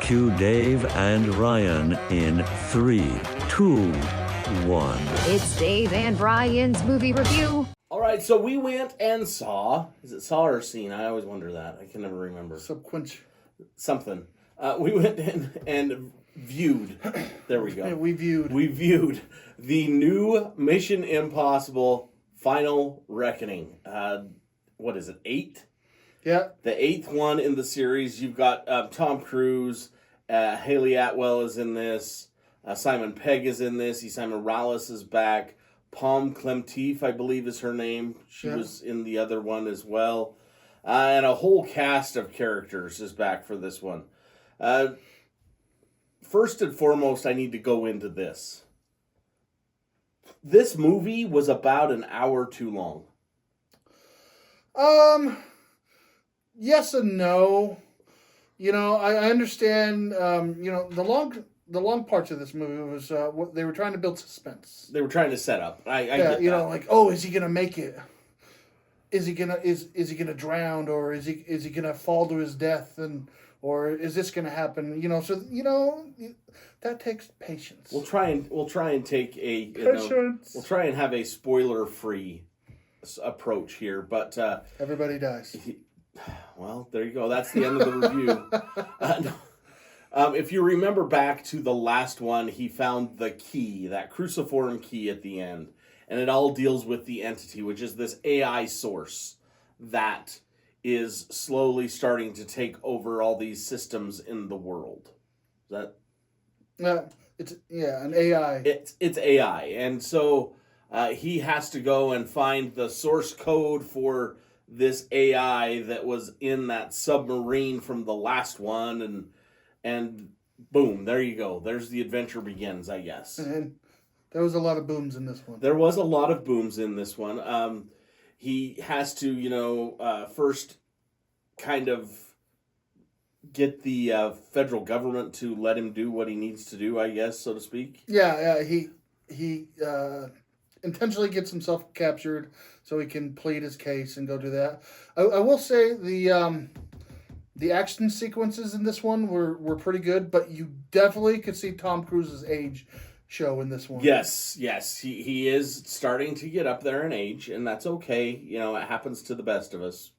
Cue Dave and Ryan in 3, 2, 1. It's Dave and Ryan's movie review. All right, so we went and saw. Is it saw or seen? I always wonder that. I can never remember. Subquench. Something. We went in and viewed. There we go. We viewed the new Mission Impossible Final Reckoning. What is it? 8? Yeah. The 8th one in the series. You've got Tom Cruise. Haley Atwell is in this. Simon Pegg is in this. Esai Morales is back. Palm Clemteef, I believe, is her name. She was in the other one as well. And a whole cast of characters is back for this one. First and foremost, I need to go into this. This movie was about an hour too long. Yes and no. You know, I understand. The long parts of this movie was what they were trying to build suspense. They were trying to set up. I get that. Like, oh, is he gonna make it? Is he gonna drown, or is he gonna fall to his death, or is this gonna happen? That takes patience. We'll try and take a Patience. we'll try and have a spoiler-free approach here, but everybody dies. Well, there you go. That's the end of the review. If you remember back to the last one, he found the key, that cruciform key at the end. And it all deals with the entity, which is this AI source that is slowly starting to take over all these systems in the world. Is that? It's an AI. It's AI. And so he has to go and find the source code for this AI that was in that submarine from the last one, and boom, there you go. There's the adventure begins, I guess. And there was a lot of booms in this one. There was a lot of booms in this one. He has to, first kind of get the federal government to let him do what he needs to do, I guess, so to speak. Yeah. He intentionally gets himself captured so he can plead his case and go do that. I will say the action sequences in this one were pretty good, but you definitely could see Tom Cruise's age show in this one. Yes. He is starting to get up there in age, and that's okay. It happens to the best of us.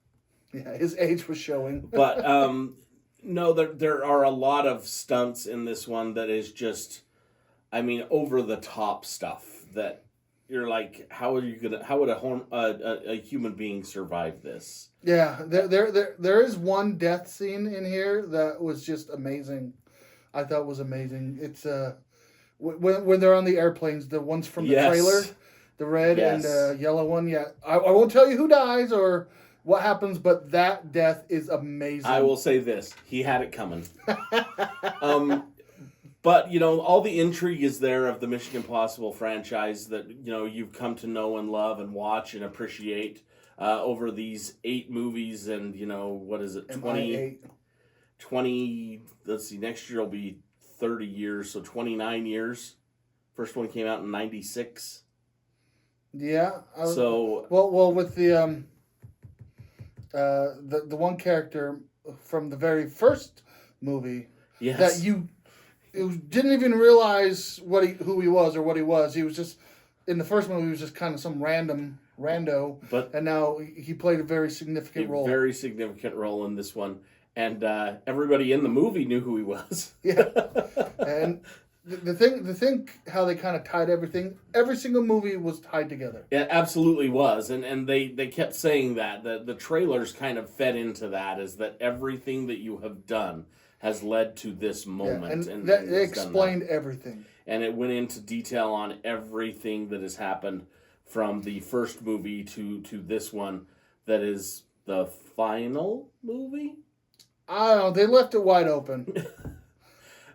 Yeah, his age was showing. But, no, there are a lot of stunts in this one that is just, over-the-top stuff that you're like, how would a human being survive this? Yeah, there is one death scene in here that was just amazing. I thought was amazing. It's when they're on the airplanes, the ones from the trailer, the red and yellow one. Yeah, I won't tell you who dies or what happens, but that death is amazing. I will say this: he had it coming. But, all the intrigue is there of the Mission Impossible franchise that, you've come to know and love and watch and appreciate over these 8 movies and, what is it, 20, let's see, next year will be 30 years, so 29 years. First one came out in 96. Yeah. So... Well, with the one character from the very first movie that you didn't even realize who he was or what he was. He was just, in the first movie, he was just kind of some rando. And now he played a very significant role. Very significant role in this one. And everybody in the movie knew who he was. Yeah. And the thing, how they kind of tied everything, every single movie was tied together. It absolutely was. And they kept saying that. The trailers kind of fed into that, is that everything that you have done has led to this moment. Yeah, and they explained everything. And it went into detail on everything that has happened from the first movie to this one that is the final movie? I don't know. They left it wide open.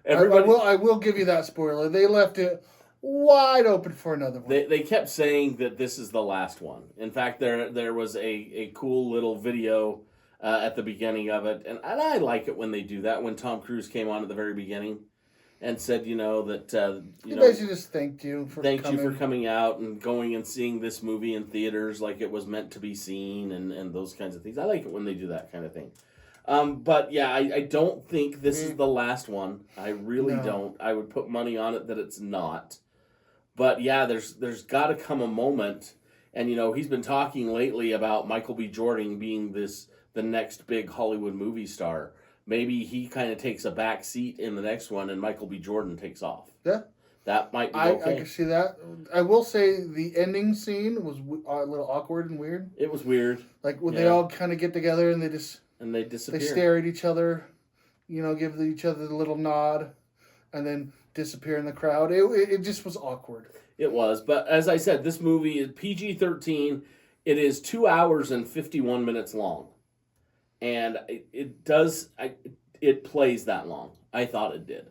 I will give you that spoiler. They left it wide open for another one. They kept saying that this is the last one. In fact, there was a cool little video at the beginning of it, and I like it when they do that. When Tom Cruise came on at the very beginning and said, that he basically just thanked you for coming out and going and seeing this movie in theaters like it was meant to be seen, and those kinds of things. I like it when they do that kind of thing. But yeah, I don't think this is the last one. I really No. don't. I would put money on it that it's not. But yeah, there's got to come a moment, and he's been talking lately about Michael B. Jordan being the next big Hollywood movie star. Maybe he kind of takes a back seat in the next one, and Michael B. Jordan takes off. Yeah. That might be I okay. can see that. I will say the ending scene was a little awkward and weird. It was weird. Like when they all kind of get together and they disappear. they stare at each other, give each other the little nod, and then disappear in the crowd. It just was awkward. It was, but as I said, this movie is PG-13. It is 2 hours and 51 minutes long, and it plays that long. I thought it did.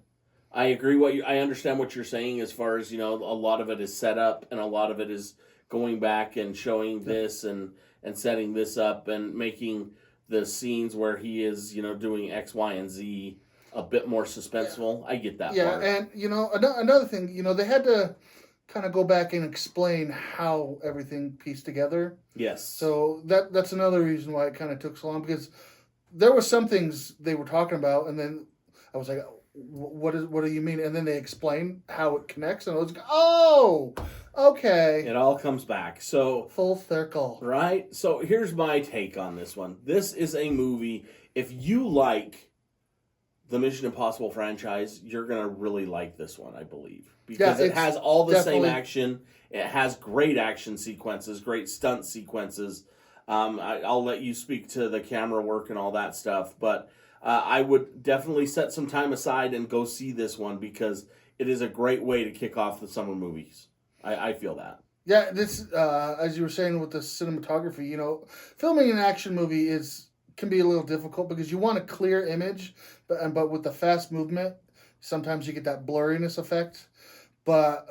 I agree. I understand what you're saying as far as a lot of it is set up, and a lot of it is going back and showing this and setting this up and making the scenes where he is doing X, Y, and Z a bit more suspenseful. I get that. Yeah, part. and another thing, they had to kind of go back and explain how everything pieced together. Yes. So that's another reason why it kind of took so long, because there were some things they were talking about, and then I was like, what do you mean? And then they explained how it connects, and I was like, oh, okay. It all comes back. So Full circle. right? So here's my take on this one. This is a movie, if you like the Mission Impossible franchise, you're going to really like this one, I believe. Because it has all the same action. It has great action sequences, great stunt sequences. I'll let you speak to the camera work and all that stuff. But I would definitely set some time aside and go see this one, because it is a great way to kick off the summer movies. I feel that. Yeah, this, as you were saying with the cinematography, filming an action movie can be a little difficult because you want a clear image, but with the fast movement, sometimes you get that blurriness effect. But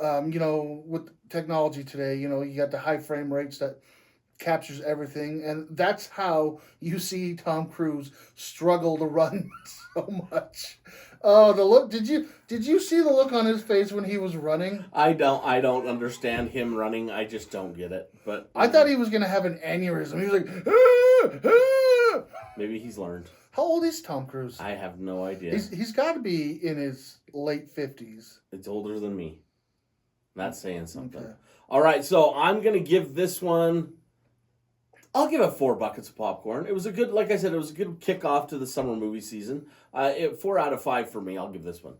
with technology today, you got the high frame rates that captures everything, and that's how you see Tom Cruise struggle to run so much. Oh, the look! Did you see the look on his face when he was running? I don't understand him running. I just don't get it. But I thought he was gonna have an aneurysm. He was like, ah, ah. Maybe he's learned. How old is Tom Cruise? I have no idea. He's got to be in his late 50s. It's older than me. That's saying something. Okay. All right, so I'm gonna give this one. I'll give it 4 buckets of popcorn. It was a good, like I said, it was a good kickoff to the summer movie season. 4 out of 5 for me. I'll give this one.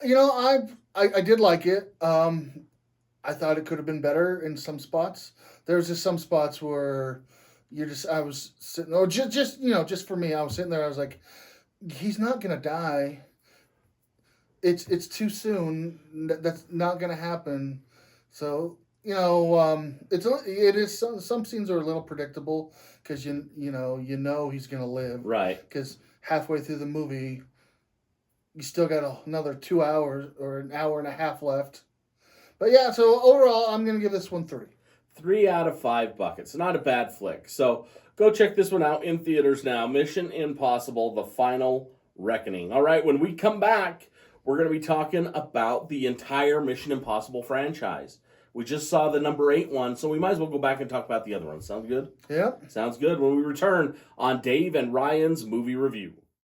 I did like it. I thought it could have been better in some spots. There's just some spots where I was sitting, just for me, I was sitting there, I was like, he's not gonna die. It's too soon. That's not gonna happen. So it is some scenes are a little predictable because you know he's gonna live, right? Because halfway through the movie, you still got another 2 hours or an hour and a half left. But yeah, so overall, I'm gonna give this one 3. 3 out of 5 buckets. Not a bad flick. So go check this one out in theaters now. Mission Impossible: The Final Reckoning. All right, when we come back, we're going to be talking about the entire Mission Impossible franchise. We just saw the number 8 one, so we might as well go back and talk about the other ones. Sound good? Yeah. Sounds good when we return on Dave and Ryan's Movie Review.